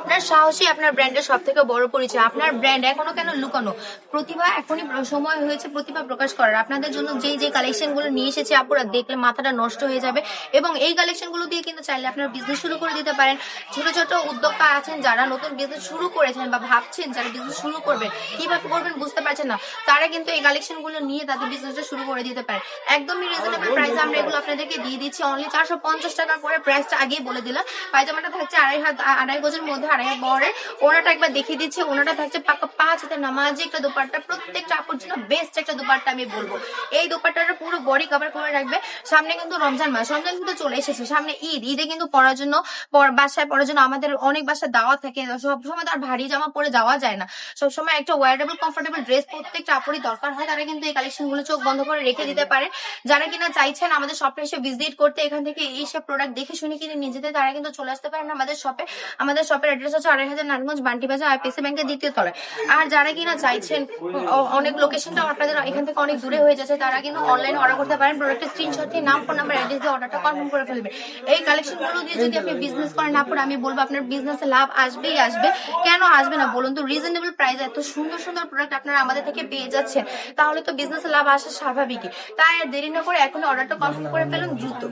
আপনার সাহসী আপনার ব্র্যান্ডের সব থেকে বড় পরিচয়। আপনার ব্র্যান্ড এখনো কেন লুকানো? প্রতিভা এখনই সময় হয়েছে প্রতিভা প্রকাশ করার। আপনাদের জন্য যেই যে কালেকশন গুলো নিয়ে এসেছি আপুরা, দেখলে মাথাটা নষ্ট হয়ে যাবে। এবং এই কালেকশন গুলো দিয়ে কিন্তু চাইলে আপনার বিজনেস শুরু করে দিতে পারেন। ছোট ছোট উদ্যোক্তা আছেন যারা নতুন বিজনেস শুরু করেছেন বা ভাবছেন যারা বিজনেস শুরু করবেন, কিভাবে করবেন বুঝতে পারছেন না, তারা কিন্তু এই কালেকশন গুলো নিয়ে তাদের বিজনেসটা শুরু করে দিতে পারেন। একদমই রিজনেবল প্রাইসে আমরা এগুলো আপনাদেরকে দিয়ে দিচ্ছি। অনলি 450 টাকা করে। প্রাইসটা আগেই বলে দিলাম। পায়জামাটা থাকছে আড়াই গজের মধ্যে, আড়াই বহরের। ওনাটা একবার দেখিয়ে দিচ্ছি। ওনাটা থাকছে পাকা 5 হাতে নামাজি একটা দোপাট্টা। প্রত্যেকটা আপুর জন্য বেস্ট একটা দোপাট্টা আমি বলবো। এই দোপাট্টাটা পুরো বডি কভার করে রাখবে। সামনে কিন্তু রমজান মাস, রমজান কিন্তু চলে এসেছে। সামনে ঈদ, ঈদে কিন্তু পরার জন্য, বাসায় পরার জন্য আমাদের অনেক বাসায় দাওয়াত থাকে। সবসময় তো আর ভারী জামা পরে যাওয়া যায় না। সবসময় একটা ওয়ারেবল কমফোর্টেবল ড্রেস প্রত্যেকটা আপুরই দরকার হয়। তারা কিন্তু এই কালেকশন গুলো চোখ বন্ধ করে রেখে দিতে পারে। যারা কিনা চাইছেন আমাদের শপে এসে ভিজিট করতে, এখান থেকে এইসব প্রোডাক্ট দেখে শুনে কিনে নিজেদের, তারা কিন্তু চলে আসতে পারেন আমাদের শপে। আমাদের শপের অ্যাড্রেস হচ্ছে 2,500 নারায়ণগঞ্জ বান্টি বাজার, আইপিসি ব্যাংকের 2য় তলায়। আর যারা কিনা চাইছেন অনেক লোকেশনটা আপনাদের এখান থেকে অনেক দূরে হয়ে যাচ্ছে, তারা কিন্তু অনলাইনে অর্ডার করতে পারেন। প্রোডাক্টের স্ক্রিনশট দিয়ে নাম, ফোন নাম্বার, অ্যাড্রেস দিয়ে অর্ডারটা কনফার্ম করে ফেলবে। এই কালেকশন গুলো দিয়ে যদি আপনি বিজনেস করেন না পরে, আমি বলবো আপনার বিজনেসে লাভ আসবেই আসবে। কেন আসবে না বলুন তো? রিজনেবল প্রাইস এত সুন্দর সুন্দর প্রোডাক্ট আপনারা আমাদের থেকে পেয়ে যাচ্ছেন, তাহলে তো বিজনেসে লাভ আসা স্বাভাবিকই। তাই আর দেরি না করে এখনই অর্ডারটা কনফার্ম করে ফেলুন দ্রুত।